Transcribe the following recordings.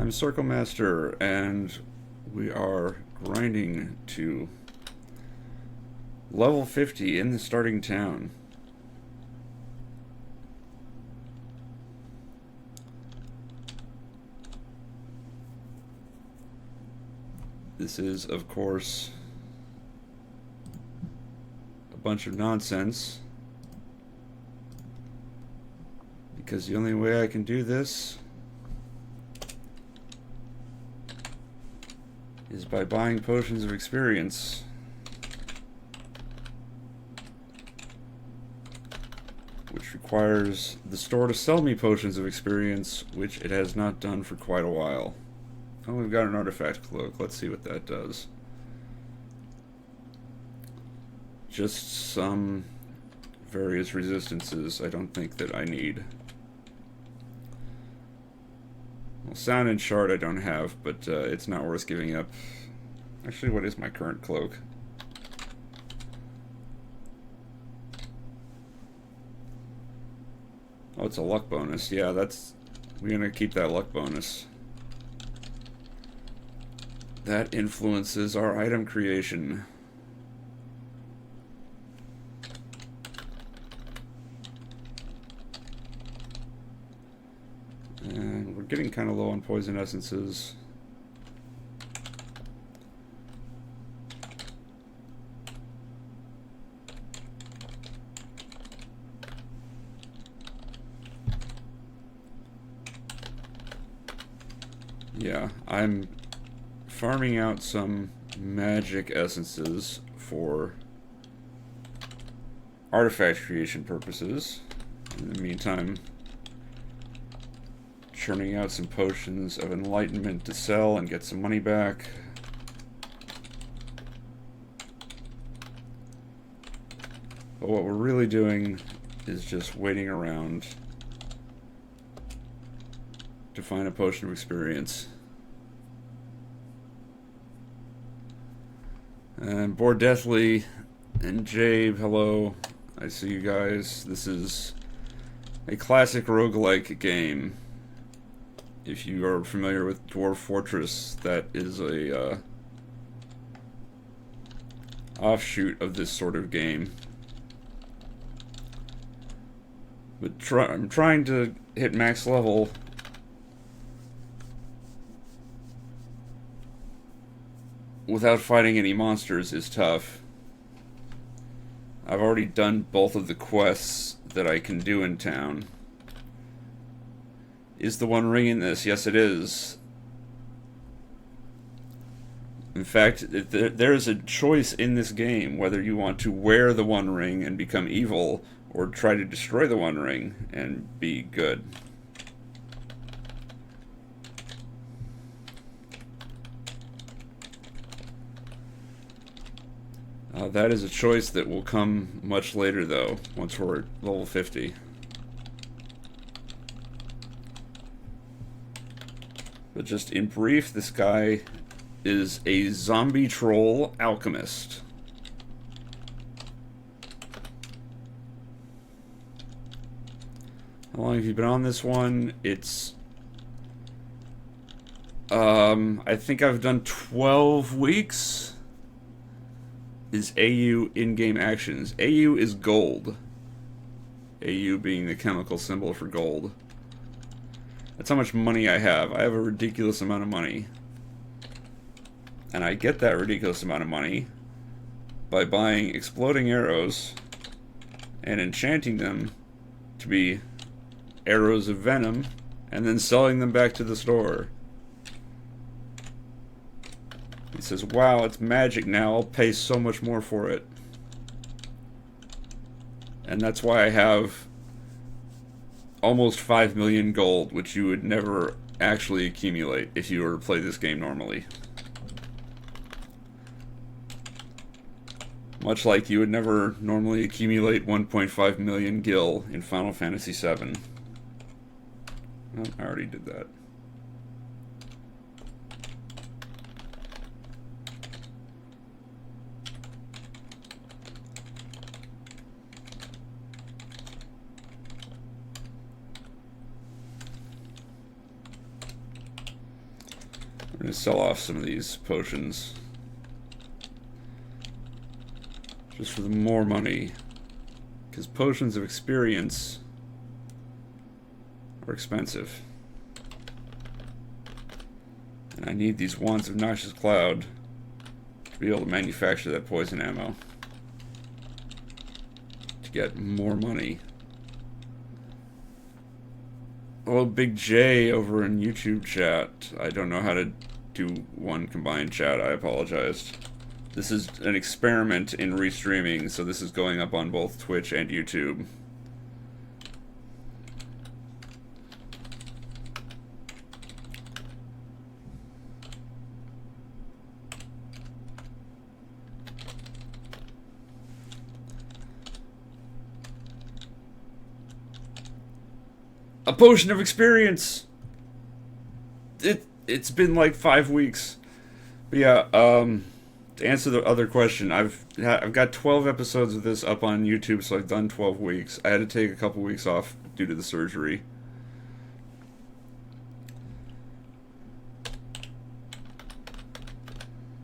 I'm Circle Master, and we are grinding to level 50 in the starting town. This is, of course, a bunch of nonsense, because the only way I can do this is by buying potions of experience. Which requires the store to sell me potions of experience, which it has not done for quite a while. Oh, we've got an artifact cloak. Let's see what that does. Just some various resistances I don't think that I need. Well, sound and shard I don't have, but it's not worth giving up. Actually, what is my current cloak? Oh, it's a luck bonus. Yeah, we're gonna keep that luck bonus. That influences our item creation. And we're getting kind of low on poison essences. Yeah, I'm farming out some magic essences for artifact creation purposes. In the meantime, churning out some potions of enlightenment to sell and get some money back. But what we're really doing is just waiting around to find a potion of experience. And Bored Deathly and Jabe, hello. I see you guys. This is a classic roguelike game. If you are familiar with Dwarf Fortress, that is a offshoot of this sort of game. But I'm trying to hit max level without fighting any monsters is tough. I've already done both of the quests that I can do in town. Is the One Ring in this? Yes, it is. In fact, there is a choice in this game whether you want to wear the One Ring and become evil, or try to destroy the One Ring and be good. That is a choice that will come much later, though, once we're at level 50. But just in brief, this guy is a zombie troll alchemist. How long have you been on this one? It's... I think I've done 12 weeks. Is AU in-game actions. AU is gold. AU being the chemical symbol for gold. That's how much money I have. I have a ridiculous amount of money. And I get that ridiculous amount of money by buying exploding arrows and enchanting them to be arrows of venom and then selling them back to the store. He says, wow, it's magic now. I'll pay so much more for it. And that's why I have almost 5 million gold, which you would never actually accumulate if you were to play this game normally. Much like you would never normally accumulate 1.5 million gil in Final Fantasy VII. Oh, I already did that. I'm going to sell off some of these potions. Just for the more money. Because potions of experience are expensive. And I need these wands of Noxious Cloud to be able to manufacture that poison ammo. To get more money. Oh, Big J over in YouTube chat. I don't know how to do one combined chat. I apologize. This is an experiment in restreaming, so this is going up on both Twitch and YouTube. A potion of experience. It's been like 5 weeks. But yeah, to answer the other question, I've got 12 episodes of this up on YouTube, so I've done 12 weeks. I had to take a couple weeks off due to the surgery.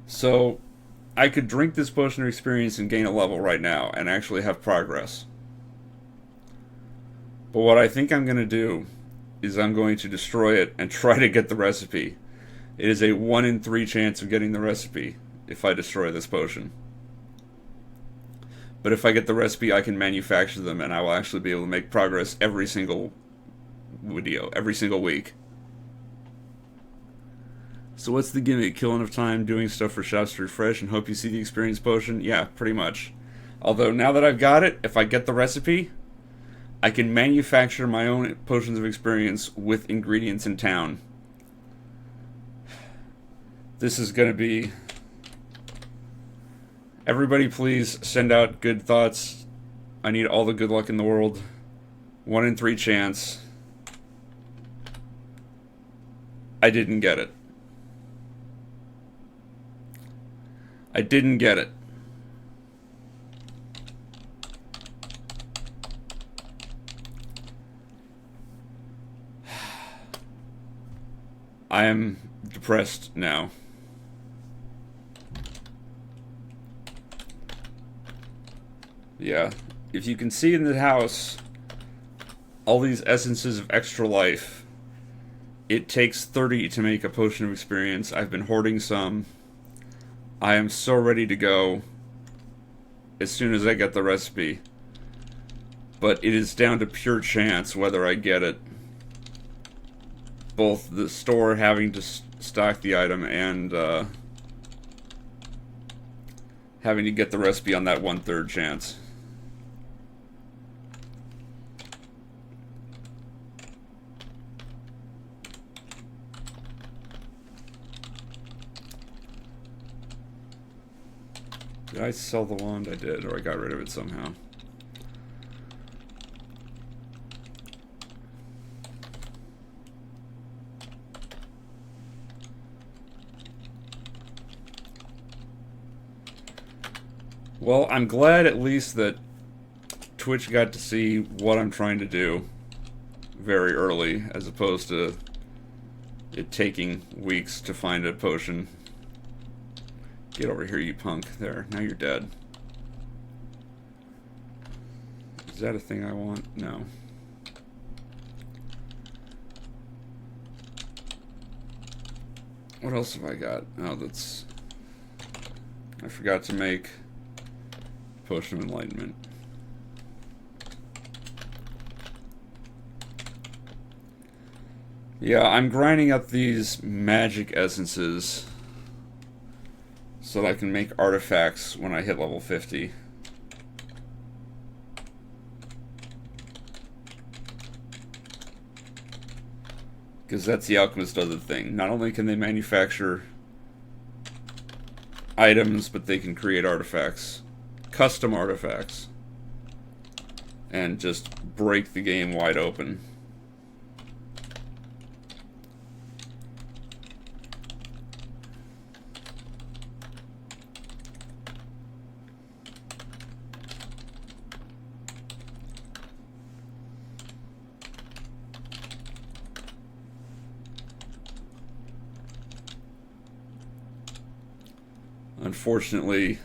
So I could drink this potion of experience and gain a level right now and actually have progress. But what I think I'm going to do is I'm going to destroy it and try to get the recipe. It is a 1 in 3 chance of getting the recipe if I destroy this potion. But if I get the recipe, I can manufacture them and I will actually be able to make progress every single video, every single week. So what's the gimmick? Kill enough time doing stuff for shops to refresh and hope you see the experience potion? Yeah, pretty much. Although now that I've got it, if I get the recipe, I can manufacture my own potions of experience with ingredients in town. This is going to be... Everybody please send out good thoughts. I need all the good luck in the world. 1 in 3 chance. I didn't get it. I didn't get it. I am depressed now. Yeah, if you can see in the house, all these essences of extra life. It takes 30 to make a potion of experience. I've been hoarding some. I am so ready to go as soon as I get the recipe. But it is down to pure chance whether I get it. Both the store having to stock the item and having to get the recipe on that 1/3 chance. Did I sell the wand? I did, or I got rid of it somehow. Well, I'm glad at least that Twitch got to see what I'm trying to do very early, as opposed to it taking weeks to find a potion. Get over here, you punk. There, now you're dead. Is that a thing I want? No. What else have I got? Oh, that's... I forgot to make Potion of Enlightenment. Yeah, I'm grinding up these magic essences so that I can make artifacts when I hit level 50. Because that's the alchemist other thing. Not only can they manufacture items, but they can create artifacts. Custom artifacts. And just break the game wide open. Unfortunately,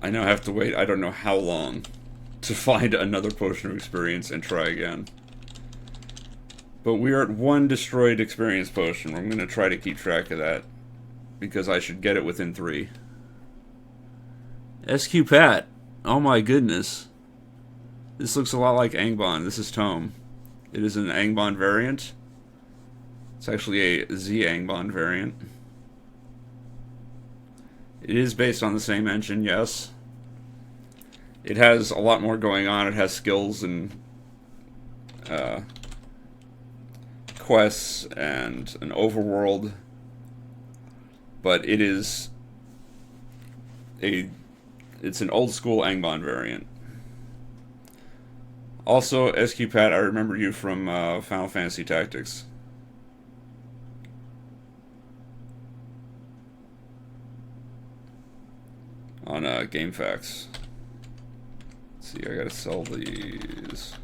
I now have to wait I don't know how long to find another potion of experience and try again. But we are at 1 destroyed experience potion. I'm going to try to keep track of that, because I should get it within 3. SQ Pat. Oh my goodness. This looks a lot like Angbon. This is ToME. It is an Angbon variant. It's actually a Z Angbon variant. It is based on the same engine, yes. It has a lot more going on. It has skills and quests and an overworld. But it is it's an old school Angbon variant. Also, SQ Pat, I remember you from Final Fantasy Tactics. On GameFAQs. Let's see, I gotta sell these.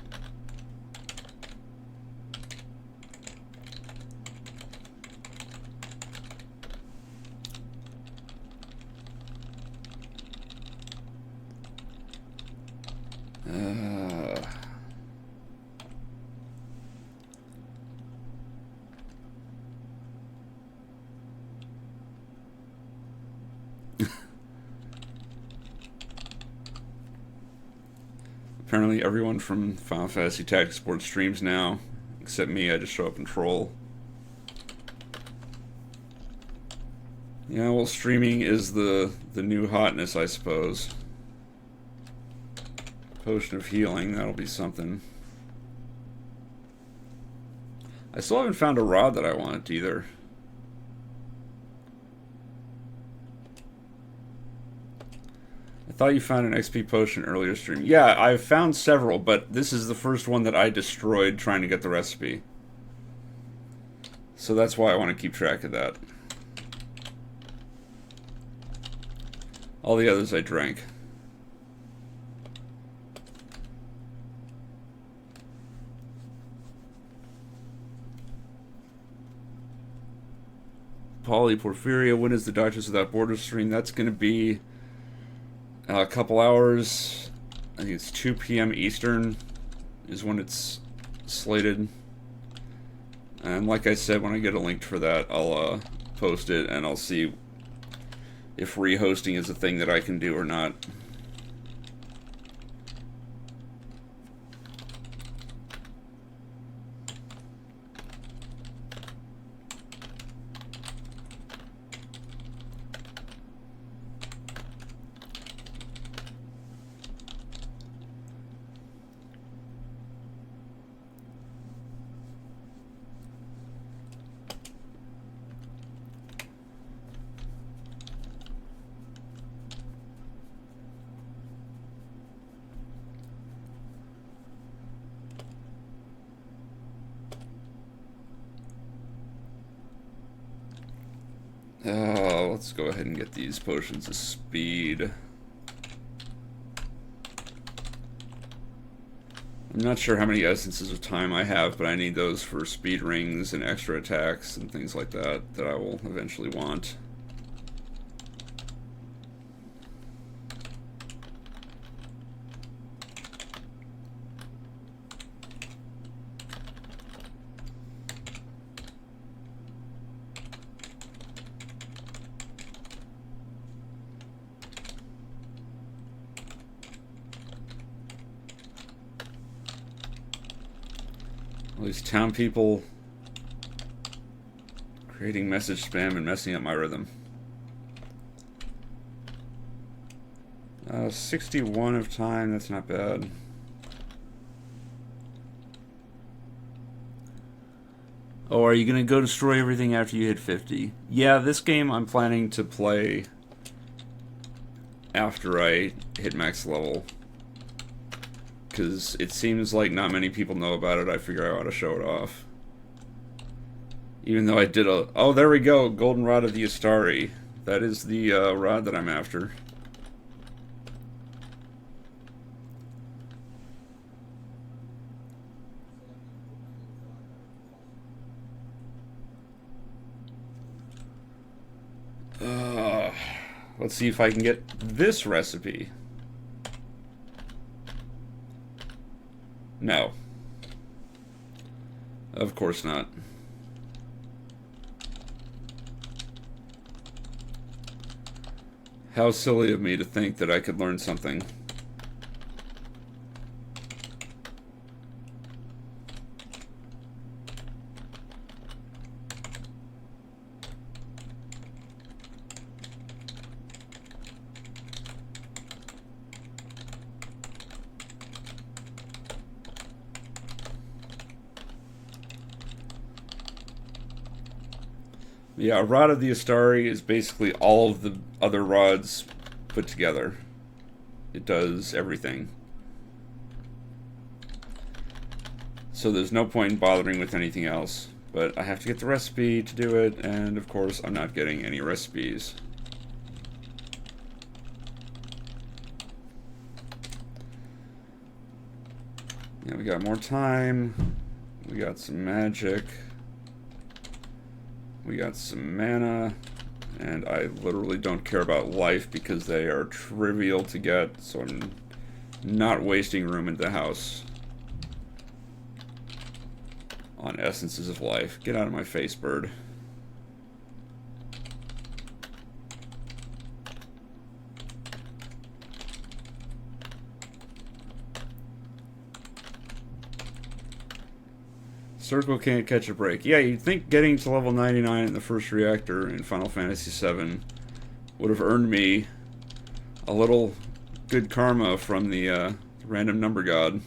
Apparently everyone from Final Fantasy Tactics Board streams now, except me. I just show up and troll. Yeah, well, streaming is the new hotness, I suppose. Potion of healing, that'll be something. I still haven't found a rod that I want either. I thought you found an XP potion earlier stream. Yeah, I've found several, but this is the first one that I destroyed trying to get the recipe. So that's why I want to keep track of that. All the others I drank. Polyporphyria, when is the Doctors Without Borders stream? That's going to be a couple hours. I think it's 2 p.m. Eastern is when it's slated. And like I said, when I get a link for that, I'll post it, and I'll see if rehosting is a thing that I can do or not. Let's go ahead and get these potions of speed. I'm not sure how many essences of time I have, but I need those for speed rings and extra attacks and things like that I will eventually want. All these town people creating message spam and messing up my rhythm. 61 of time, that's not bad. Oh, are you gonna go destroy everything after you hit 50? Yeah, this game I'm planning to play after I hit max level, because it seems like not many people know about it. I figure I ought to show it off. Even though I did a... Oh, there we go! Golden Rod of the Astari. That is the rod that I'm after. Uh, let's see if I can get this recipe. No. Of course not. How silly of me to think that I could learn something. Yeah, a rod of the Astari is basically all of the other rods put together. It does everything. So there's no point in bothering with anything else. But I have to get the recipe to do it, and of course I'm not getting any recipes. Yeah, we got more time. We got some magic. We got some mana, and I literally don't care about life because they are trivial to get, so I'm not wasting room in the house on essences of life. Get out of my face, bird. Circle can't catch a break. Yeah, you'd think getting to level 99 in the first reactor in Final Fantasy VII would have earned me a little good karma from the random number god.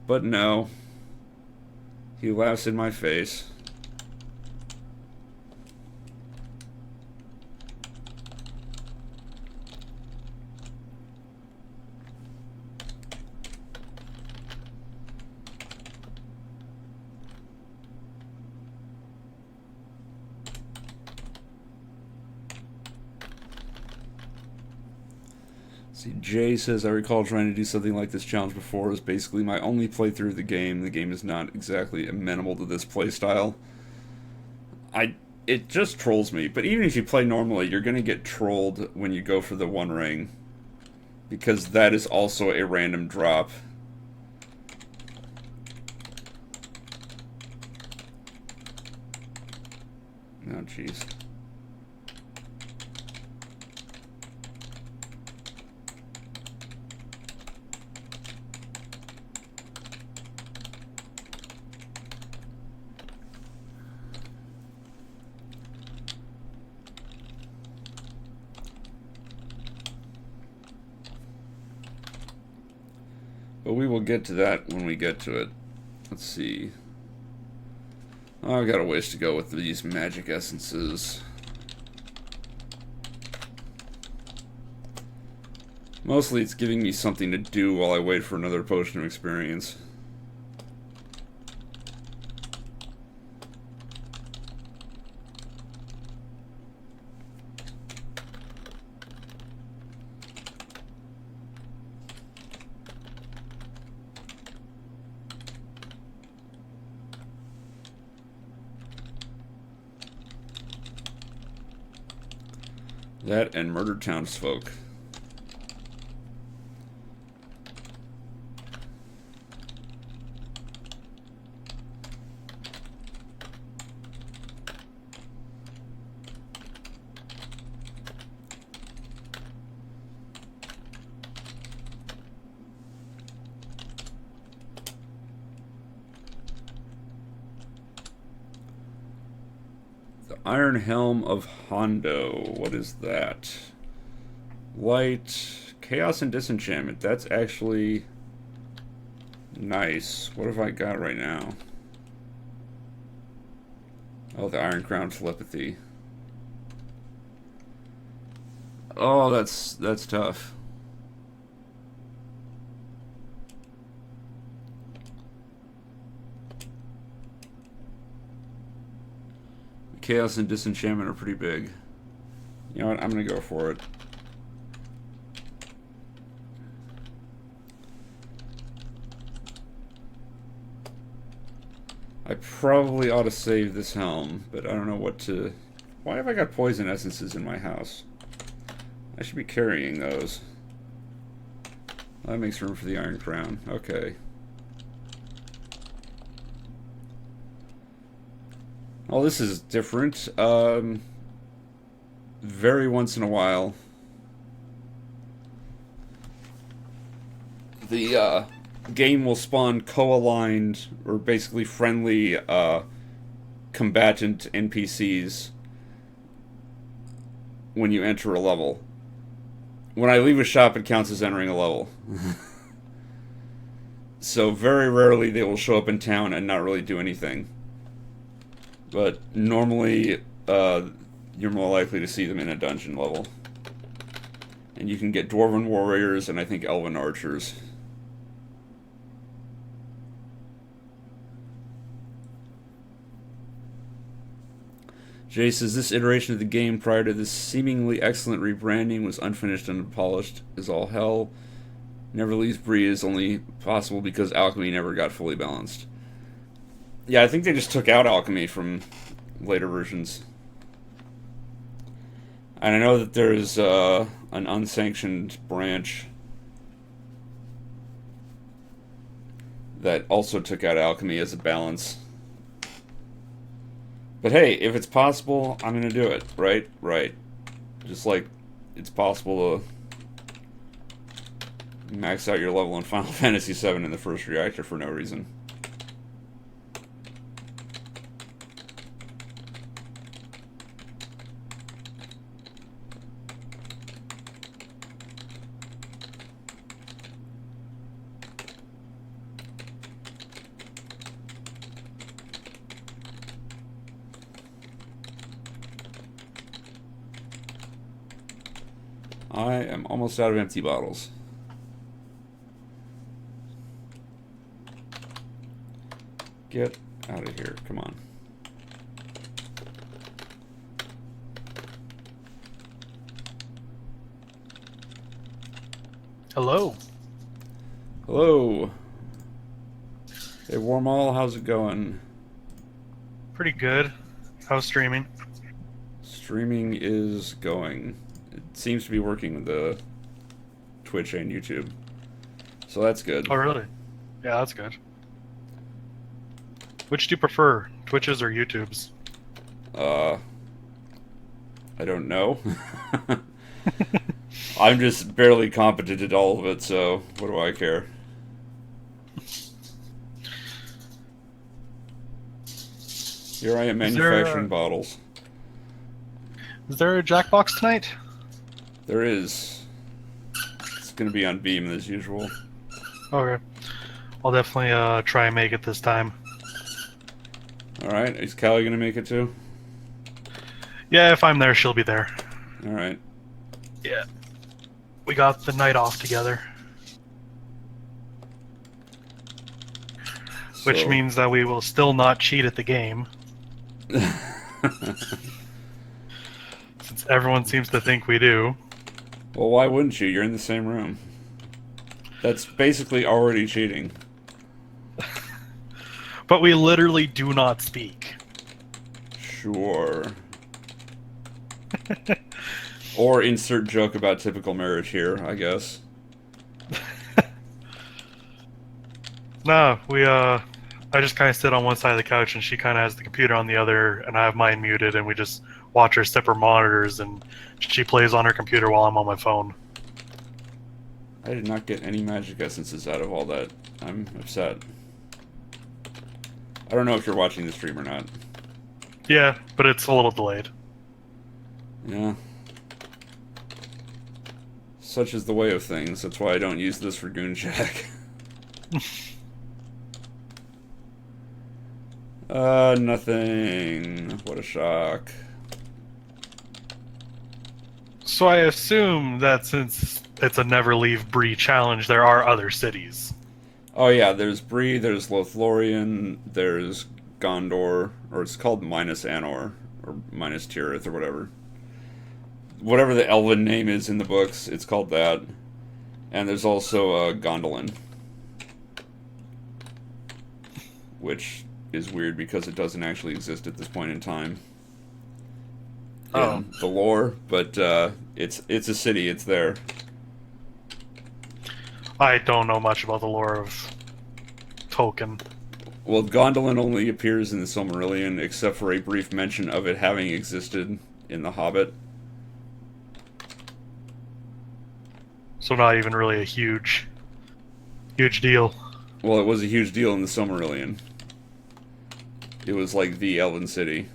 But no. He laughs in my face. See, Jay says, I recall trying to do something like this challenge before. It was basically my only playthrough of the game. The game is not exactly amenable to this playstyle. It just trolls me. But even if you play normally, you're going to get trolled when you go for the One Ring. Because that is also a random drop. Oh, jeez. But we will get to that when we get to it. Let's see. Oh, I've got a ways to go with these magic essences. Mostly it's giving me something to do while I wait for another potion of experience. That and murdered townsfolk. Iron Helm of Hondo. What is that? Light, Chaos, and Disenchantment. That's actually nice. What have I got right now? Oh, the Iron Crown Telepathy. Oh, that's tough. Chaos and Disenchantment are pretty big. You know what? I'm going to go for it. I probably ought to save this helm, but I don't know what to Why have I got poison essences in my house? I should be carrying those. That makes room for the Iron Crown. Okay. Well, this is different. Very once in a while, the game will spawn co-aligned, or basically friendly, combatant NPCs when you enter a level. When I leave a shop, it counts as entering a level. So very rarely they will show up in town and not really do anything. But normally, you're more likely to see them in a dungeon level. And you can get Dwarven Warriors and I think Elven Archers. Jay says, this iteration of the game prior to this seemingly excellent rebranding was unfinished and unpolished as all hell. Never leaves Bree is only possible because alchemy never got fully balanced. Yeah, I think they just took out alchemy from later versions. And I know that there's an unsanctioned branch that also took out alchemy as a balance. But hey, if it's possible, I'm gonna do it, right? Right. Just like it's possible to max out your level in Final Fantasy VII in the first reactor for no reason. I am almost out of empty bottles. Get out of here. Come on. Hello. Hello. Hey, Warmall, how's it going? Pretty good. How's streaming? Streaming is going. It seems to be working with the Twitch and YouTube. So that's good. Oh, really? Yeah, that's good. Which do you prefer, Twitches or YouTubes? I don't know. I'm just barely competent at all of it, so what do I care? Here I am manufacturing bottles. Is there a Jackbox tonight? There is. It's gonna be on Beam as usual. Okay. I'll definitely try and make it this time. Alright, is Callie gonna make it too? Yeah, if I'm there, she'll be there. Alright. Yeah. We got the night off together. Which means that we will still not cheat at the game. Since everyone seems to think we do. Well, why wouldn't you? You're in the same room. That's basically already cheating. But we literally do not speak. Sure. Or insert joke about typical marriage here, I guess. No, I just kind of sit on one side of the couch and she kind of has the computer on the other and I have mine muted and we just watch our separate monitors and she plays on her computer while I'm on my phone. I did not get any magic essences out of all that. I'm upset. I don't know if you're watching the stream or not. Yeah, but it's a little delayed. Yeah. Such is the way of things. That's why I don't use this for Goon Jack. Nothing. What a shock. So I assume that since it's a never leave Bree challenge, there are other cities. Oh yeah, there's Bree, there's Lothlorien, there's Gondor, or it's called Minas Anor, or Minas Tirith, or whatever. Whatever the elven name is in the books, it's called that. And there's also Gondolin. Which is weird because it doesn't actually exist at this point in time. Oh, in the lore, but it's a city. It's there. I don't know much about the lore of Tolkien. Well, Gondolin only appears in the Silmarillion, except for a brief mention of it having existed in The Hobbit. So not even really a huge deal. Well, it was a huge deal in the Silmarillion. It was like the Elven City.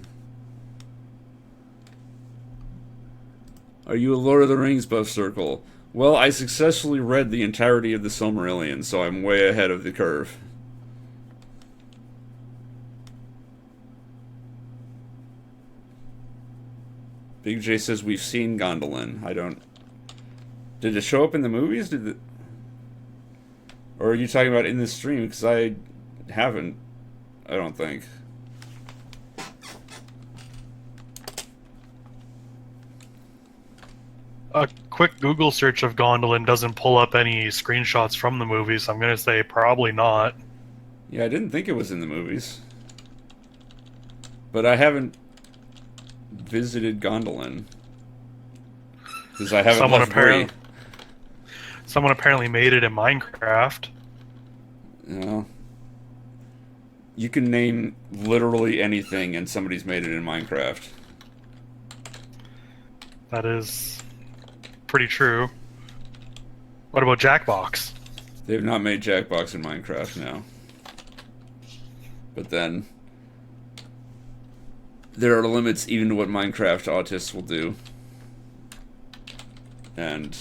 Are you a Lord of the Rings buff circle? Well, I successfully read the entirety of the Silmarillion, so I'm way ahead of the curve. Big J says we've seen Gondolin. I don't... Did it show up in the movies? Did it... Or are you talking about in this stream? Because I haven't. I don't think. A quick Google search of Gondolin doesn't pull up any screenshots from the movies, so I'm going to say probably not. Yeah, I didn't think it was in the movies. But I haven't visited Gondolin. Because I haven't left Bree. Someone apparently made it in Minecraft. You know, you can name literally anything and somebody's made it in Minecraft. That is pretty true. What about Jackbox? They've not made Jackbox in Minecraft now. But then, there are limits even to what Minecraft autists will do. And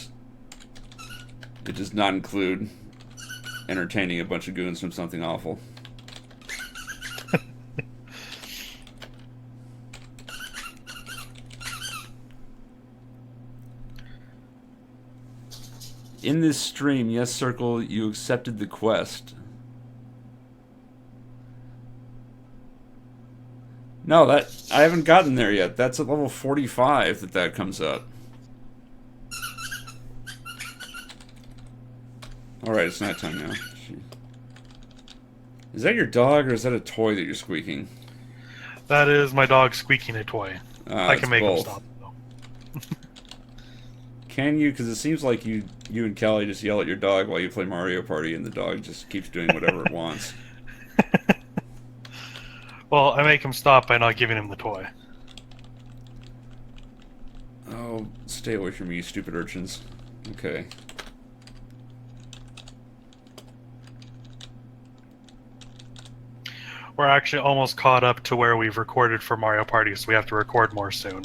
it does not include entertaining a bunch of goons from something awful. In this stream, yes, Circle, you accepted the quest. No, I haven't gotten there yet. That's at level 45 that comes up. Alright, it's night time now. Is that your dog, or is that a toy that you're squeaking? That is my dog squeaking a toy. I can make him both. stop, though. Can you? Because it seems like you and Callie just yell at your dog while you play Mario Party, and the dog just keeps doing whatever it wants. Well, I make him stop by not giving him the toy. Oh, stay away from me, you stupid urchins. Okay. We're actually almost caught up to where we've recorded for Mario Party, so we have to record more soon.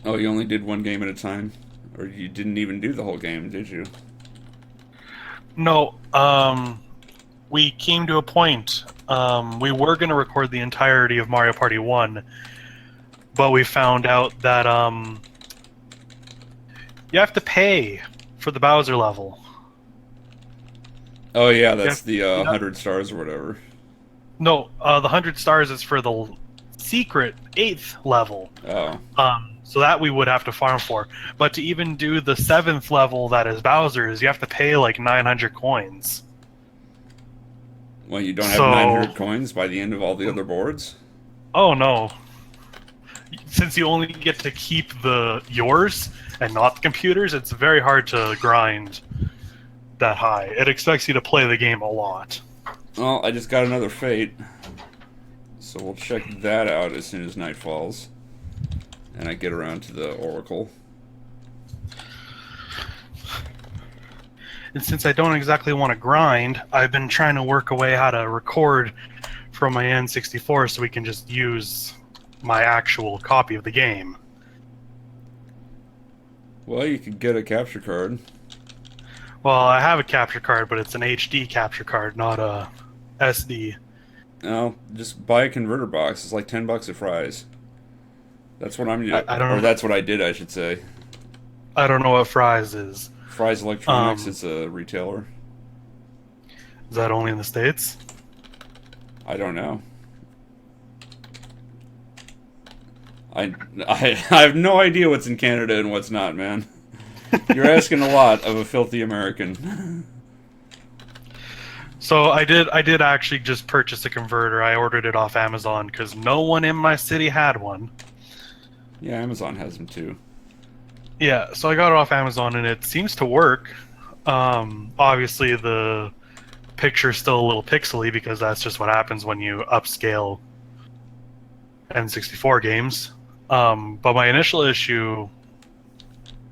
Oh, you only did one game at a time? Or you didn't even do the whole game, did you? No, we came to a point. We were going to record the entirety of Mario Party 1, but we found out that you have to pay for the Bowser level. Oh yeah, that's the 100 stars or whatever. No, the 100 stars is for the secret 8th level. Oh. So that we would have to farm for. But to even do the 7th level that is Bowser's, you have to pay like 900 coins. Well, you don't have 900 coins by the end of all the other boards? Oh no. Since you only get to keep yours and not the computer's, it's very hard to grind that high. It expects you to play the game a lot. Well, I just got another Fate. So we'll check that out as soon as night falls. And I get around to the Oracle. And since I don't exactly want to grind, I've been trying to work a way how to record from my N64 so we can just use my actual copy of the game. Well, you could get a capture card. Well, I have a capture card, but it's an HD capture card, not a SD. No, just buy a converter box. It's like $10 at Fry's. That's what I'm. I don't or know. that's what I did, I should say. I don't know what Fry's is. Fry's Electronics. It's a retailer. Is that only in the States? I don't know. I have no idea what's in Canada and what's not, man. You're asking a lot of a filthy American. So I did actually just purchase a converter. I ordered it off Amazon because no one in my city had one. Yeah, Amazon has them too. Yeah, so I got it off Amazon and it seems to work. Obviously the picture's still a little pixely because that's just what happens when you upscale N64 games. But my initial issue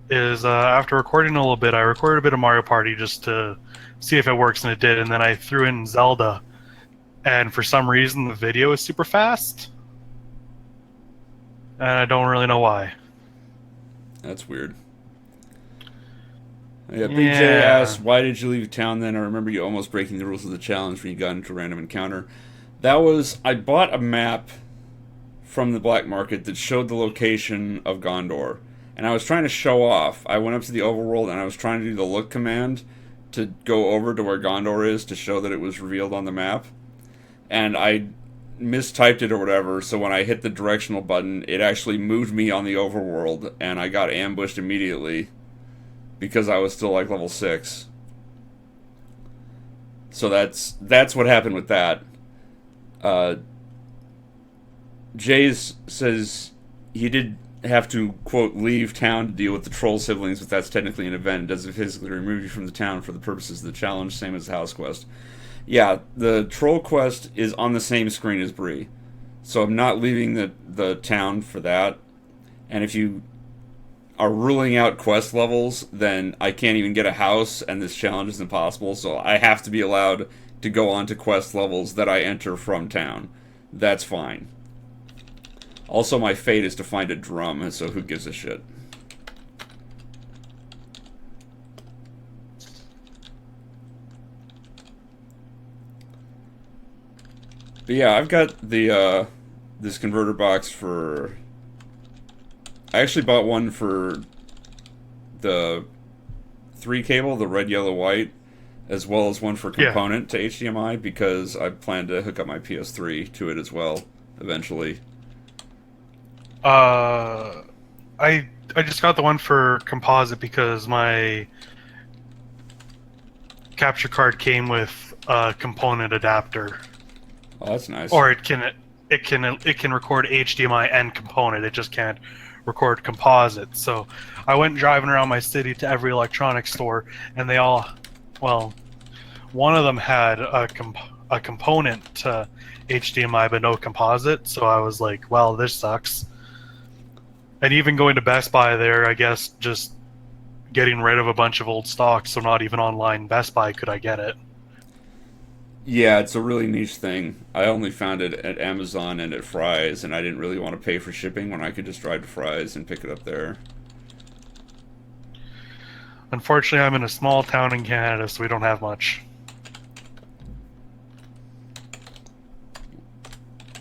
is after recording a little bit, I recorded a bit of Mario Party just to see if it works, and it did. And then I threw in Zelda, and for some reason the video is super fast, and I don't really know why. That's weird. Yeah, Big J Yeah. asks, why did you leave town then? I remember you almost breaking the rules of the challenge when you got into a random encounter. That was, I bought a map from the black market that showed the location of Gondor. And I was trying to show off. I went up to the overworld and I was trying to do the look command to go over to where Gondor is to show that it was revealed on the map. And I mistyped it or whatever, so when I hit the directional button, it actually moved me on the overworld, and I got ambushed immediately because I was still like level 6. So that's what happened with that. Uh, Jays says he did have to, quote, leave town to deal with the troll siblings, but that's technically an event. It doesn't physically remove you from the town for the purposes of the challenge, same as the house quest. Yeah, the troll quest is on the same screen as Bree. So I'm not leaving the town for that. And if you are ruling out quest levels, then I can't even get a house, and this challenge is impossible. So I have to be allowed to go on to quest levels that I enter from town. That's fine. Also, my fate is to find a drum, so who gives a shit? But yeah, I've got the this converter box for. I actually bought one for the 3 cable, the red, yellow, white, as well as one for Yeah. component to HDMI because I plan to hook up my PS3 to it as well eventually. Uh, I just got the one for composite because my capture card came with a component adapter, Oh, that's nice. or it can record HDMI and component. It just can't record composite. So I went driving around my city to every electronics store, and they all, well, one of them had a component to HDMI but no composite. So I was like, well, this sucks. And even going to Best Buy there, I guess just getting rid of a bunch of old stock, so not even online Best Buy could I get it. Yeah, it's a really niche thing. I only found it at Amazon and at Fry's, and I didn't really want to pay for shipping when I could just drive to Fry's and pick it up there. Unfortunately, I'm in a small town in Canada, so we don't have much.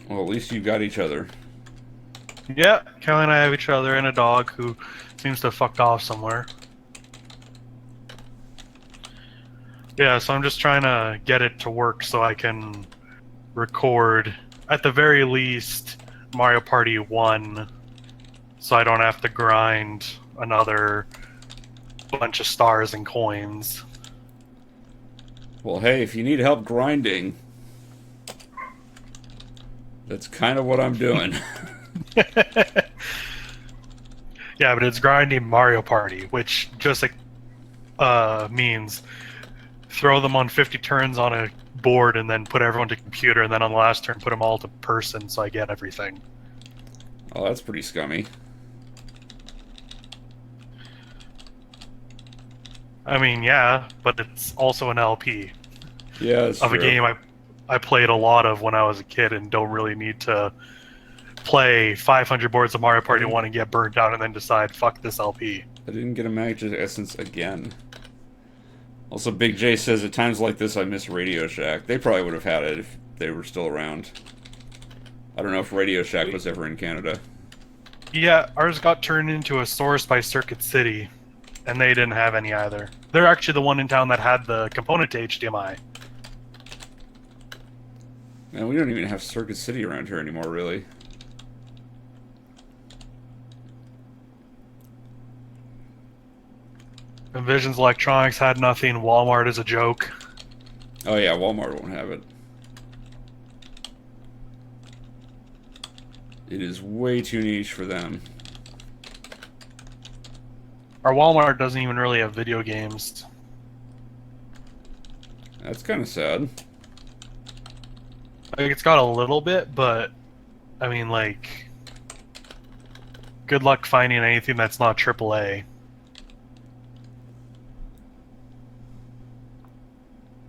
Well, at least you got each other. Yeah, Kelly and I have each other and a dog who seems to have fucked off somewhere. Yeah, so I'm just trying to get it to work so I can record, at the very least, Mario Party 1, so I don't have to grind another bunch of stars and coins. Well, hey, if you need help grinding, that's kind of what I'm doing. Yeah, but it's grinding Mario Party, which just means throw them on 50 turns on a board and then put everyone to computer, and then on the last turn put them all to person so I get everything. Oh, that's pretty scummy. I mean, yeah, but it's also an LP Yeah, that's of true. a game I played a lot of when I was a kid and don't really need to play 500 boards of Mario Party 1 and get burnt out and then decide, fuck this LP. I didn't get a Magic Essence again. Also, Big J says, at times like this, I miss Radio Shack. They probably would have had it if they were still around. I don't know if Radio Shack was ever in Canada. Yeah, ours got turned into a source by Circuit City, and they didn't have any either. They're actually the one in town that had the component to HDMI. Man, we don't even have Circuit City around here anymore, really. Envisions Electronics had nothing. Walmart is a joke. Oh yeah, Walmart won't have it. It is way too niche for them. Our Walmart doesn't even really have video games. That's kind of sad. Like, it's got a little bit, but I mean, like, good luck finding anything that's not AAA.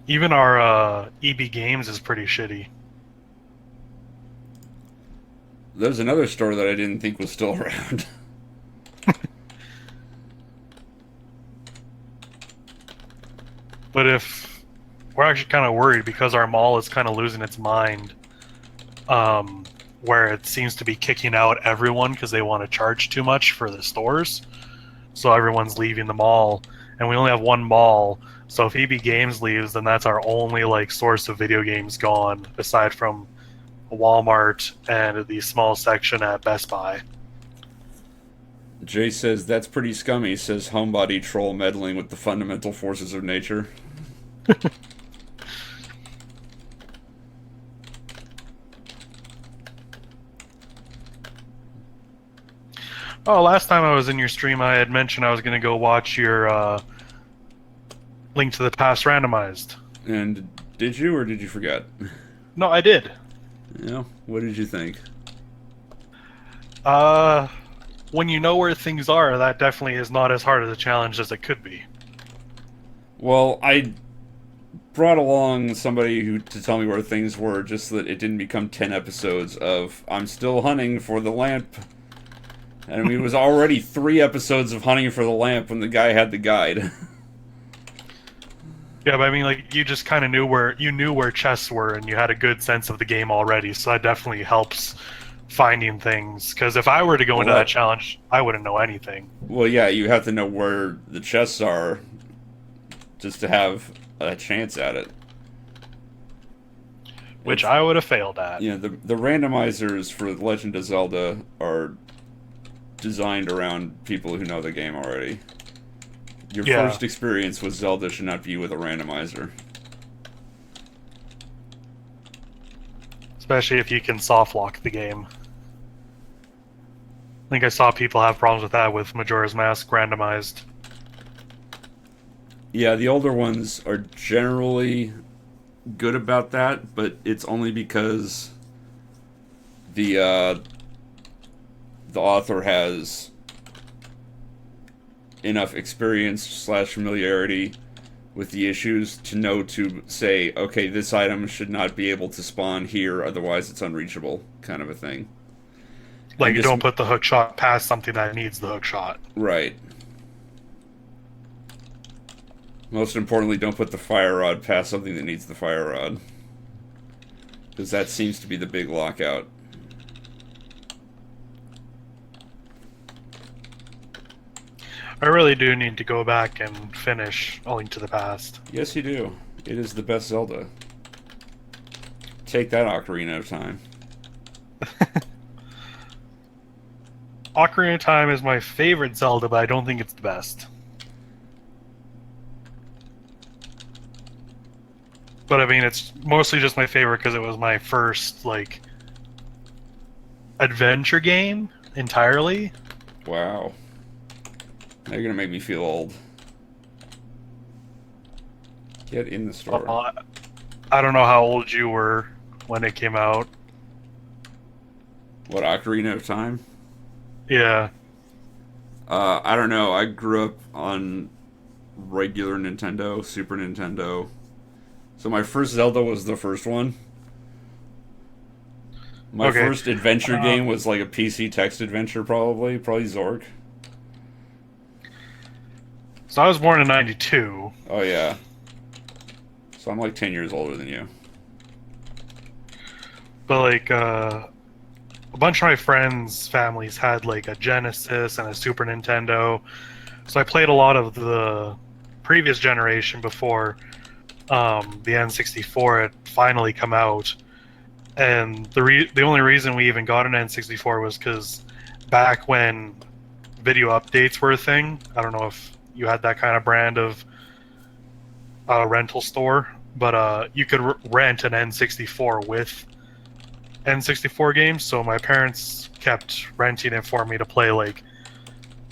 Even our EB Games is pretty shitty. There's another store that I didn't think was still around. But if we're actually kind of worried because our mall is kind of losing its mind, where it seems to be kicking out everyone because they want to charge too much for the stores. So everyone's leaving the mall, and we only have one mall. So if EB Games leaves, then that's our only like source of video games gone, aside from Walmart and the small section at Best Buy. Jay says, that's pretty scummy, says homebody troll meddling with the fundamental forces of nature. Oh, last time I was in your stream, I had mentioned I was going to go watch your Link to the Past randomized. And did you, or did you forget? No, I did. Yeah, what did you think? When you know where things are, that definitely is not as hard of a challenge as it could be. Well, I brought along somebody to tell me where things were, just so that it didn't become 10 episodes of I'm still hunting for the lamp. And I mean, it was already 3 episodes of hunting for the lamp when the guy had the guide. Yeah, but I mean, like, you just kind of knew where chests were, and you had a good sense of the game already, so that definitely helps finding things. Because if I were to go into that challenge, I wouldn't know anything. Well, yeah, you have to know where the chests are just to have a chance at it. Which I would have failed at. Yeah, the randomizers for Legend of Zelda are designed around people who know the game already. Your first experience with Zelda should not be with a randomizer. Especially if you can soft lock the game. I think I saw people have problems with that with Majora's Mask randomized. Yeah, the older ones are generally good about that, but it's only because the author has enough experience / familiarity with the issues to know to say, okay, this item should not be able to spawn here, otherwise it's unreachable, kind of a thing. Like, you don't put the hook shot past something that needs the hook shot. Right. Most importantly, don't put the fire rod past something that needs the fire rod. Because that seems to be the big lockout. I really do need to go back and finish A Link to the Past. Yes, you do. It is the best Zelda. Take that, Ocarina of Time. Ocarina of Time is my favorite Zelda, but I don't think it's the best. But I mean, it's mostly just my favorite because it was my first, like, adventure game entirely. Wow. Now you're gonna make me feel old. Get in the store. I don't know how old you were when it came out. What, Ocarina of Time? Yeah. I don't know. I grew up on regular Nintendo, Super Nintendo. So my first Zelda was the first one. My first adventure game was like a PC text adventure, probably Zork. So I was born in '92. Oh yeah. So I'm like 10 years older than you. But like, a bunch of my friends' families had like a Genesis and a Super Nintendo. So I played a lot of the previous generation before the N64 had finally come out. And the only reason we even got an N64 was because back when video updates were a thing, I don't know if you had that kind of brand of rental store, but you could rent an N64 with N64 games. So my parents kept renting it for me to play like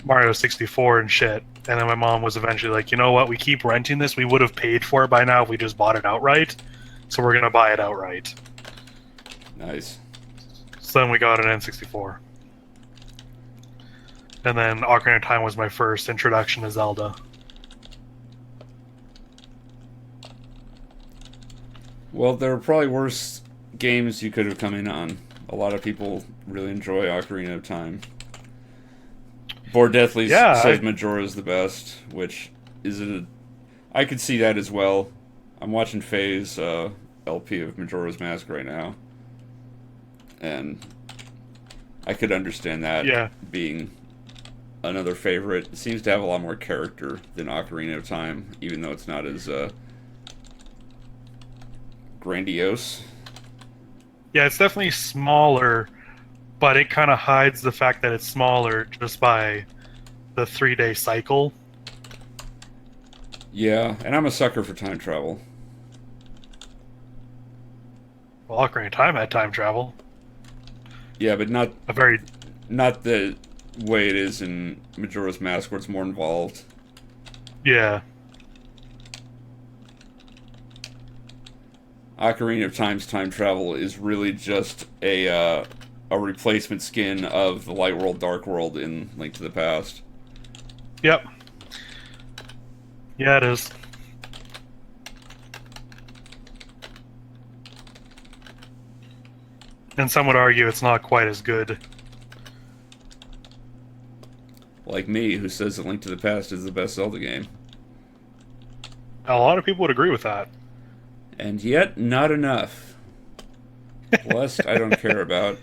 Mario 64 and shit. And then my mom was eventually like, you know what? We keep renting this. We would have paid for it by now if we just bought it outright. So we're gonna buy it outright. Nice. So then we got an N64. And then Ocarina of Time was my first introduction to Zelda. Well, there are probably worse games you could have come in on. A lot of people really enjoy Ocarina of Time. Board Deathly says Majora's the best, which is I could see that as well. I'm watching Faye's LP of Majora's Mask right now, and I could understand that being another favorite. It seems to have a lot more character than Ocarina of Time, even though it's not as grandiose. Yeah, it's definitely smaller, but it kind of hides the fact that it's smaller just by the 3-day cycle. Yeah, and I'm a sucker for time travel. Well, Ocarina of Time had time travel. Yeah, but not the way it is in Majora's Mask, where it's more involved. Yeah. Ocarina of Time's time travel is really just a replacement skin of the Light World, Dark World in Link to the Past. Yep. Yeah, it is. And some would argue it's not quite as good. Like me, who says that Link to the Past is the best Zelda game. A lot of people would agree with that. And yet, not enough. Lest I don't care about.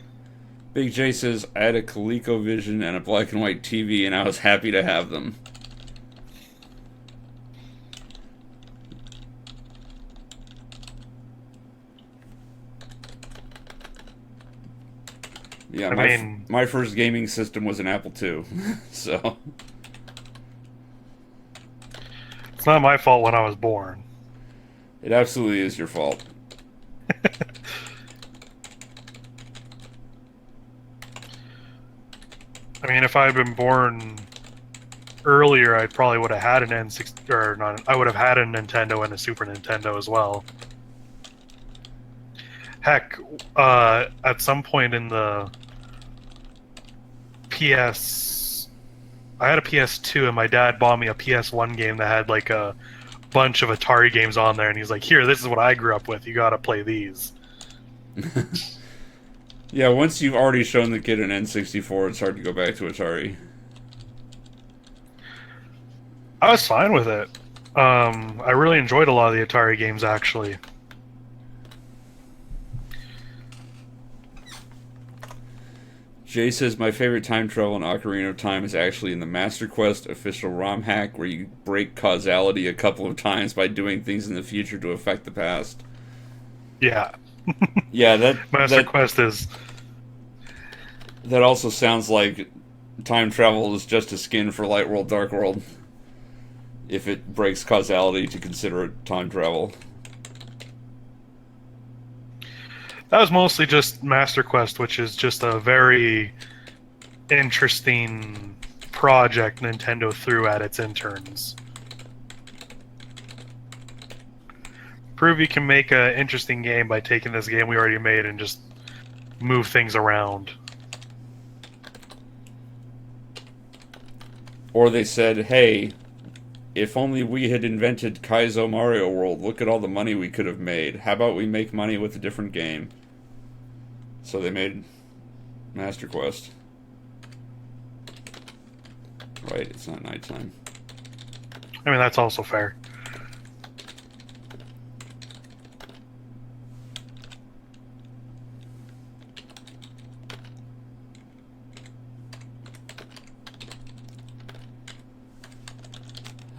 Big J says, I had a ColecoVision and a black and white TV, and I was happy to have them. Yeah, my first gaming system was an Apple II, so... It's not my fault when I was born. It absolutely is your fault. I mean, if I had been born earlier, I probably would have had an N60, or not. I would have had a Nintendo and a Super Nintendo as well. Heck, at some point in the I had a PS2, and my dad bought me a PS1 game that had like a bunch of Atari games on there, and he's like, "Here, this is what I grew up with. You gotta play these." Yeah, once you've already shown the kid an N64, it's hard to go back to Atari. I was fine with it. I really enjoyed a lot of the Atari games, actually. Jay says, my favorite time travel in Ocarina of Time is actually in the Master Quest official ROM hack, where you break causality a couple of times by doing things in the future to affect the past. Yeah. Yeah, that Master Quest is... That also sounds like time travel is just a skin for Light World, Dark World. If it breaks causality to consider it time travel. That was mostly just Master Quest, which is just a very interesting project Nintendo threw at its interns. Prove you can make an interesting game by taking this game we already made and just move things around. Or they said, hey, if only we had invented Kaizo Mario World, look at all the money we could have made. How about we make money with a different game? So they made Master Quest. Right, it's not nighttime. I mean, that's also fair.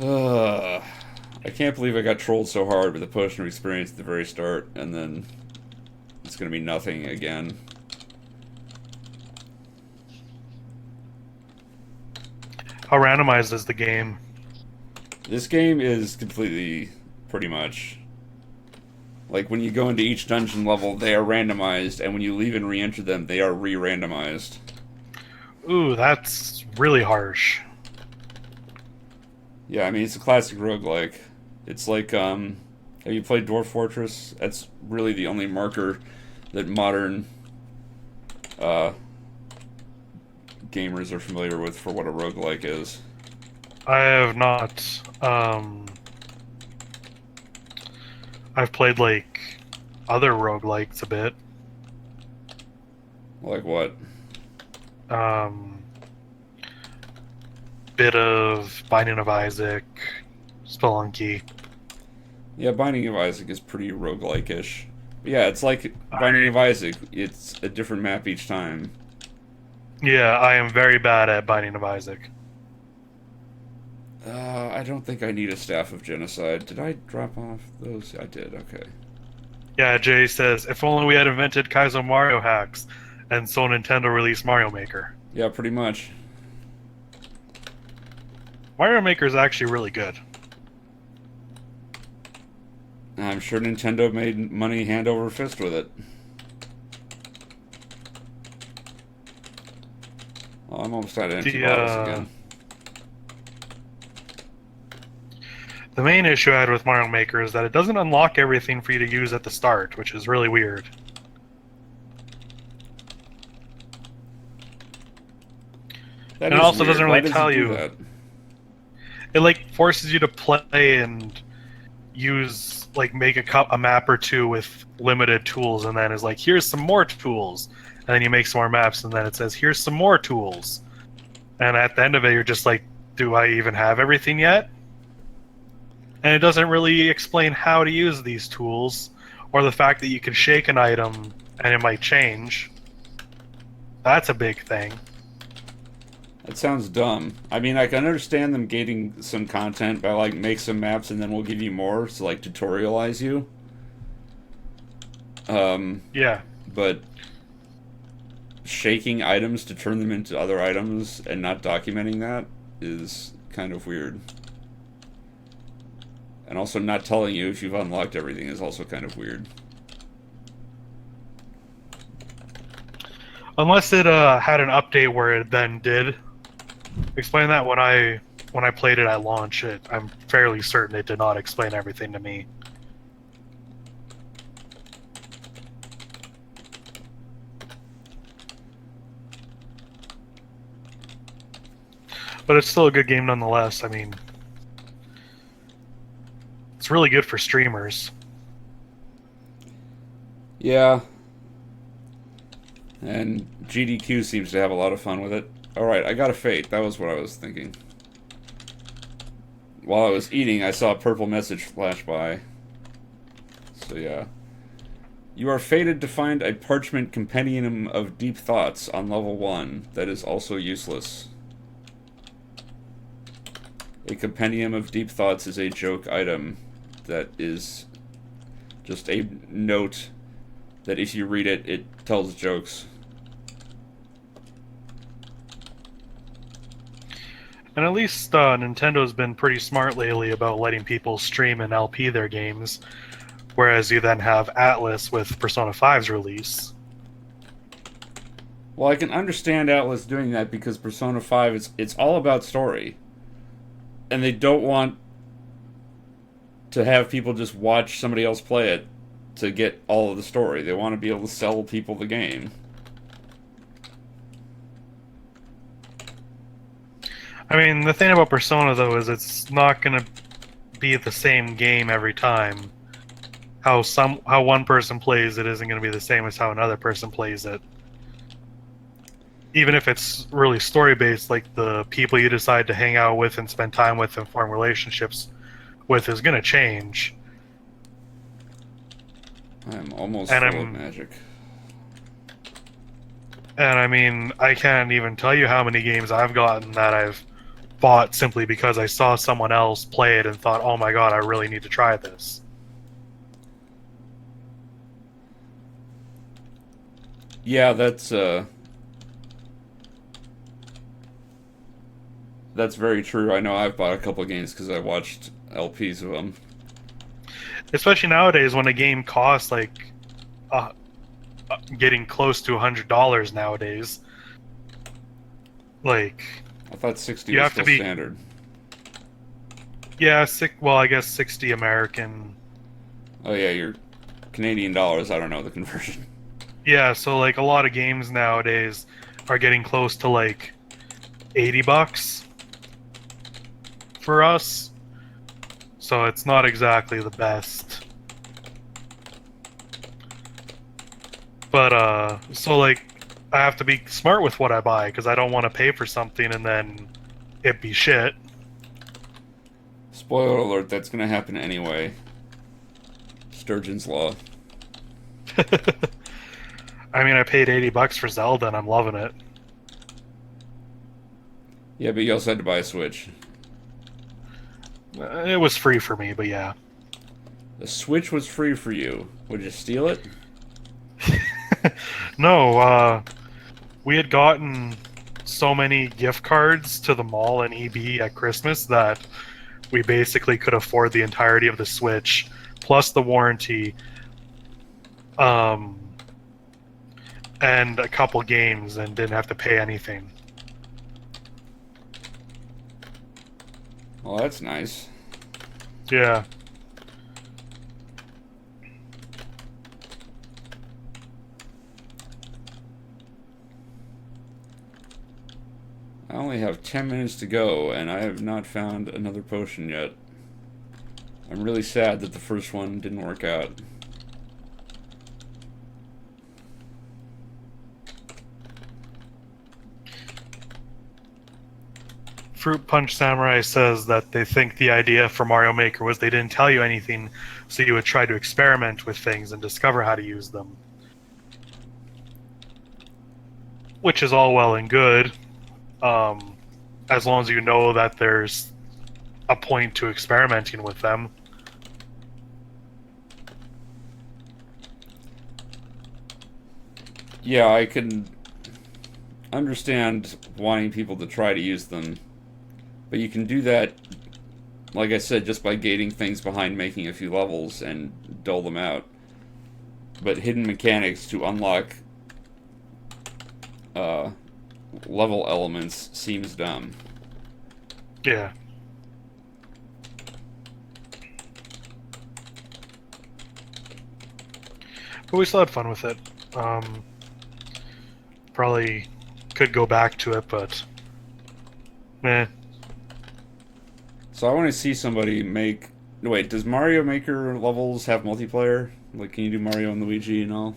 I can't believe I got trolled so hard with the potion of experience at the very start, and then it's going to be nothing again. How randomized is the game? This game is completely, pretty much, Like when you go into each dungeon level, they are randomized, and when you leave and re-enter them, they are re-randomized. Ooh, that's really harsh. Yeah, I mean it's a classic roguelike. It's like have you played Dwarf Fortress? That's really the only marker that modern uh, gamers are familiar with for what a roguelike is. I have not. I've played like other roguelikes a bit. Like what? Um, bit of Binding of Isaac, Spelunky. Yeah, Binding of Isaac is pretty roguelike-ish. But yeah, it's like Binding of Isaac. It's a different map each time. Yeah, I am very bad at Binding of Isaac. I don't think I need a Staff of Genocide. Did I drop off those? I did, okay. Yeah, Jay says, if only we had invented Kaizo Mario hacks, and so Nintendo released Mario Maker. Yeah, pretty much. Mario Maker is actually really good. I'm sure Nintendo made money hand over fist with it. Oh, I'm almost out of empty bottles again. The main issue I had with Mario Maker is that it doesn't unlock everything for you to use at the start, which is really weird. And it also doesn't really tell you. That? It like forces you to play and use make a map or two with limited tools, and then is like, here's some more tools, and then you make some more maps, and then it says here's some more tools, and at the end of it you're just like, do I even have everything yet? And it doesn't really explain how to use these tools, or the fact that you can shake an item and it might change. That's a big thing. That sounds dumb. I mean, I can understand them gating some content by, like, make some maps and then we'll give you more to, like, tutorialize you. Yeah. But shaking items to turn them into other items and not documenting that is kind of weird. And also not telling you if you've unlocked everything is also kind of weird. Unless it had an update where it then did explain that. When I played it at launch, I'm fairly certain it did not explain everything to me. But it's still a good game nonetheless. I mean, it's really good for streamers. Yeah. And GDQ seems to have a lot of fun with it. Alright, I got a fate. That was what I was thinking. While I was eating, I saw a purple message flash by. So yeah. You are fated to find a parchment compendium of deep thoughts on level 1 that is also useless. A compendium of deep thoughts is a joke item that is just a note that if you read it, it tells jokes. And at least Nintendo's been pretty smart lately about letting people stream and LP their games, whereas you then have Atlas with Persona 5's release. Well, I can understand Atlas doing that because Persona 5 it's all about story. And they don't want to have people just watch somebody else play it to get all of the story. They want to be able to sell people the game. I mean, the thing about Persona, though, is it's not going to be the same game every time. How one person plays it isn't going to be the same as how another person plays it. Even if it's really story-based, like the people you decide to hang out with and spend time with and form relationships with is going to change. I'm almost full of magic. And I mean, I can't even tell you how many games I've gotten that I've bought simply because I saw someone else play it and thought, oh my god, I really need to try this. Yeah, that's very true. I know I've bought a couple of games because I watched LPs of them. especially nowadays when a game costs like uh, getting close to $100 nowadays. Like I thought 60 you was have to still be, standard. yeah, well, I guess 60 American. Oh yeah, your Canadian dollars. I don't know the conversion. Yeah, so like a lot of games nowadays are getting close to like $80 for us. So it's not exactly the best. But so like I have to be smart with what I buy because I don't want to pay for something and then it be shit. Spoiler alert, that's gonna happen anyway. Sturgeon's Law. I mean, I paid $80 for Zelda and I'm loving it. Yeah, but you also had to buy a Switch. It was free for me, but yeah. The Switch was free for you. Would you steal it? No, we had gotten so many gift cards to the mall and EB at Christmas that we basically could afford the entirety of the Switch plus the warranty, um, and a couple games, and didn't have to pay anything. Well, that's nice. Yeah. I only have 10 minutes to go, and I have not found another potion yet. I'm really sad that the first one didn't work out. Fruit Punch Samurai says that they think the idea for Mario Maker was they didn't tell you anything, so you would try to experiment with things and discover how to use them. Which is all well and good, as long as you know that there's a point to experimenting with them. Yeah, I can understand wanting people to try to use them, but you can do that, like I said, just by gating things behind making a few levels and dole them out. But hidden mechanics to unlock level elements seems dumb. Yeah. But we still had fun with it. Probably could go back to it, but meh. So I want to see somebody make... Wait, does Mario Maker levels have multiplayer? Like, can you do Mario and Luigi and all?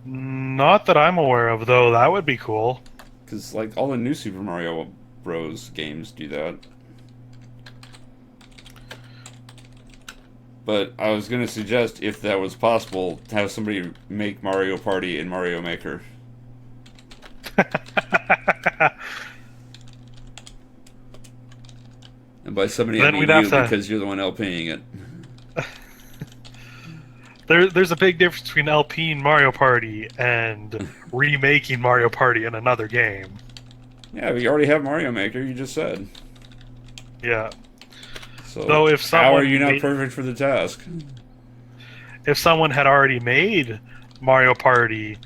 Not that I'm aware of, though. That would be cool. Because, like, all the new Super Mario Bros. Games do that. But I was going to suggest, if that was possible, to have somebody make Mario Party in Mario Maker. And by somebody, I Then mean we'd you, have to. because you're the one LPing it. There's a big difference between LPing Mario Party and remaking Mario Party in another game. Yeah, but you already have Mario Maker, you just said. Yeah. So Though if how are someone you not made- perfect for the task? If someone had already made Mario Party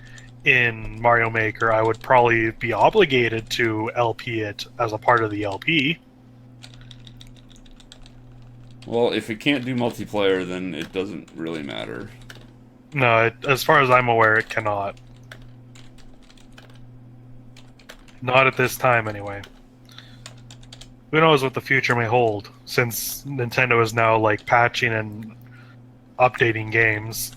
in Mario Maker, I would probably be obligated to LP it as a part of the LP. Well, if it can't do multiplayer, then it doesn't really matter. No, as far as I'm aware, it cannot. Not at this time, anyway. Who knows what the future may hold, since Nintendo is now, like, patching and updating games.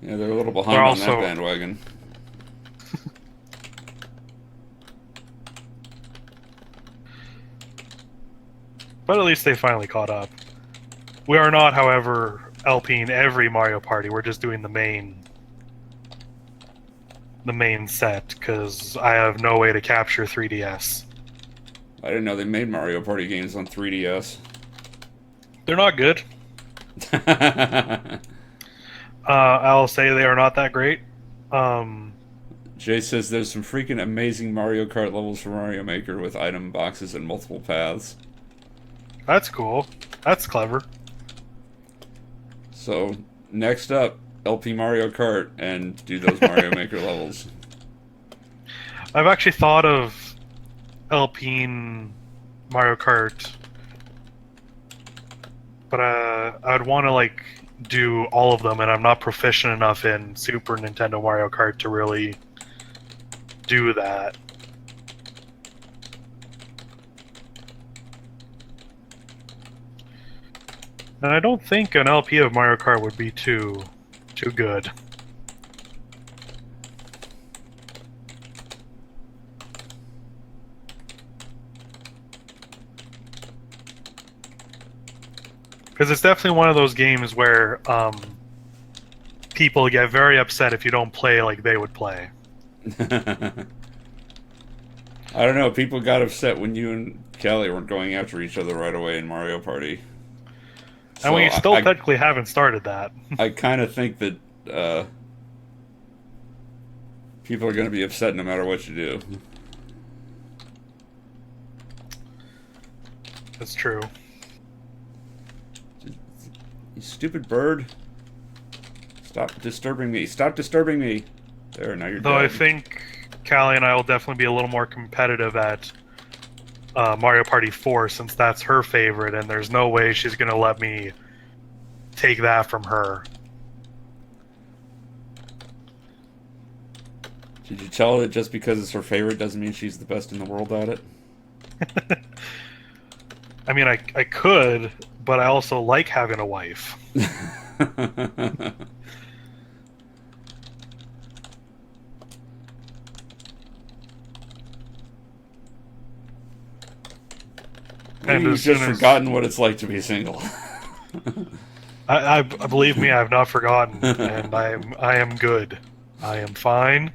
Yeah, they're a little behind They're on also- that bandwagon. But at least they finally caught up. We are not, however, LPing every Mario Party. We're just doing the main set, because I have no way to capture 3DS. I didn't know they made Mario Party games on 3DS. They're not good. I'll say they are not that great. Jay says there's some freaking amazing Mario Kart levels for Mario Maker with item boxes and multiple paths. That's cool. That's clever. So, next up, LP Mario Kart and do those Mario Maker levels. I've actually thought of LPing Mario Kart, but I'd want to like do all of them, and I'm not proficient enough in Super Nintendo Mario Kart to really do that. And I don't think an LP of Mario Kart would be too good. Because it's definitely one of those games where people get very upset if you don't play like they would play. I don't know. People got upset when you and Kelly weren't going after each other right away in Mario Party. And we still technically haven't started that. I kind of think that people are going to be upset no matter what you do. That's true. You stupid bird. Stop disturbing me. Stop disturbing me. There, now you're Though dead. I think Callie and I will definitely be a little more competitive at Mario Party 4, since that's her favorite, and there's no way she's going to let me take that from her. Did you tell her that just because it's her favorite doesn't mean she's the best in the world at it? I mean, I could, but I also like having a wife. Maybe you've just forgotten what it's like to be single. I believe me, I've not forgotten, and I am good. I am fine.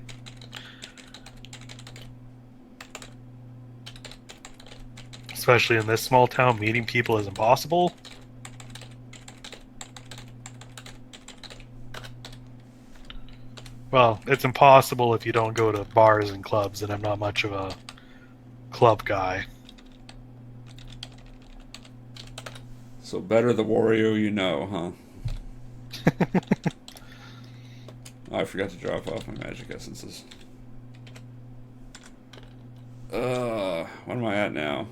Especially in this small town, meeting people is impossible. Well, it's impossible if you don't go to bars and clubs, and I'm not much of a club guy. So better the Wario you know, huh? Oh, I forgot to drop off my magic essences. What am I at now?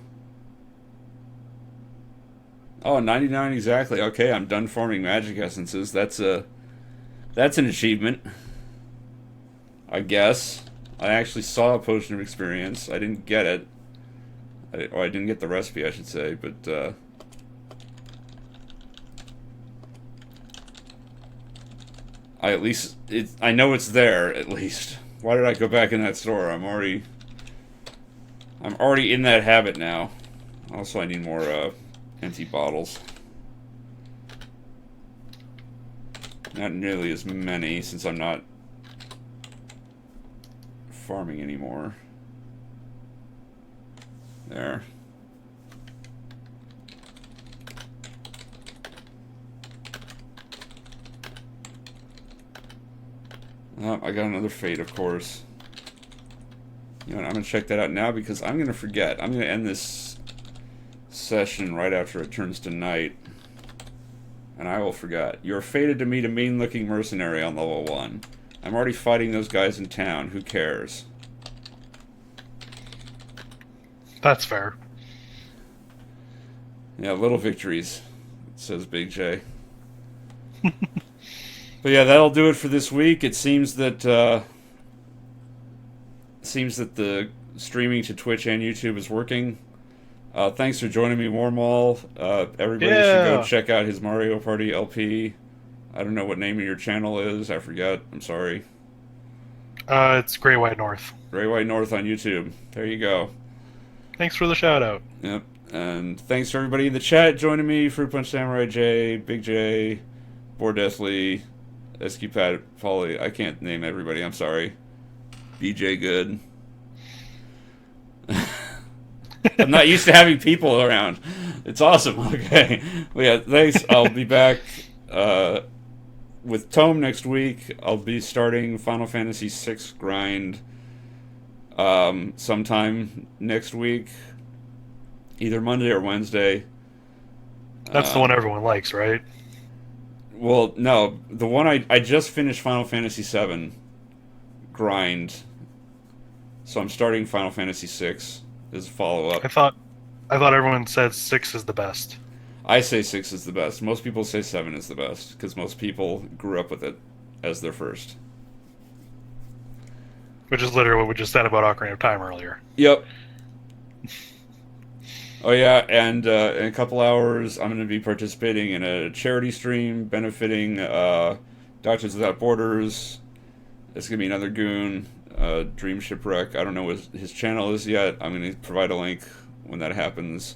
Oh, 99 exactly. Okay, I'm done forming magic essences. That's an achievement, I guess. I actually saw a potion of experience. I didn't get it. I didn't get the recipe, I should say, but I know it's there, at least. Why did I go back in that store? I'm already in that habit now. Also, I need more empty bottles. Not nearly as many, since I'm not farming anymore. There. Oh, I got another fate, of course. You know what, I'm going to check that out now because I'm going to forget. I'm going to end this session right after it turns to night. And I will forget. You're fated to meet a mean-looking mercenary on level 1. I'm already fighting those guys in town. Who cares? That's fair. Yeah, little victories, says Big J. But yeah, that'll do it for this week. It seems that the streaming to Twitch and YouTube is working. Thanks for joining me, Warmall. Everybody should go check out his Mario Party LP. I don't know what name of your channel is. I forgot. I'm sorry. It's Grey White North. Grey White North on YouTube. There you go. Thanks for the shout out. Yep. And thanks for everybody in the chat joining me. Fruit Punch Samurai J, Big J, Boar Deathly, SQ Pat Polly. I can't name everybody. I'm sorry. BJ Good. I'm not used to having people around. It's awesome. Okay. Well, yeah, thanks. I'll be back with ToME next week, I'll be starting Final Fantasy VI grind sometime next week, either Monday or Wednesday. That's the one everyone likes, right? Well, no, the one I just finished Final Fantasy VII grind, so I'm starting Final Fantasy VI as a follow up. I thought everyone said 6 is the best. I say 6 is the best. Most people say 7 is the best because most people grew up with it as their first. Which is literally what we just said about Ocarina of Time earlier. Yep. Oh yeah, and in a couple hours, I'm going to be participating in a charity stream benefiting Doctors Without Borders. It's going to be another goon, Dream Shipwreck. I don't know what his channel is yet. I'm going to provide a link when that happens.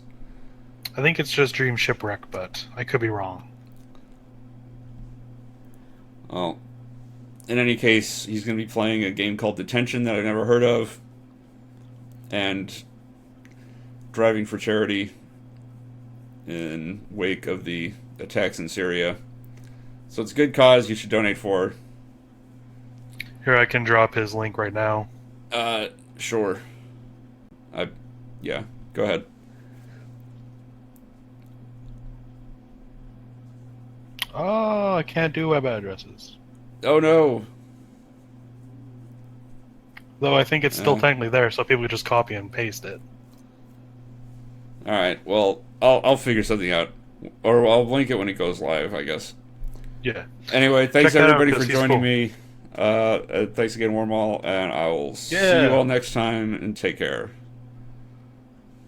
I think it's just Dream Shipwreck, but I could be wrong. Well, in any case, he's going to be playing a game called Detention that I've never heard of, and driving for charity in wake of the attacks in Syria. So it's a good cause you should donate for. Here, I can drop his link right now. Sure. Yeah, go ahead. Oh, I can't do web addresses. Oh no. Though I think it's still technically there, so people just copy and paste it. Alright, well, I'll figure something out. Or I'll link it when it goes live, I guess. Yeah. Anyway, thanks Check that everybody out, for 'cause he's joining cool. me. Thanks again, Wormall, and I will see Yeah. you all next time, and take care.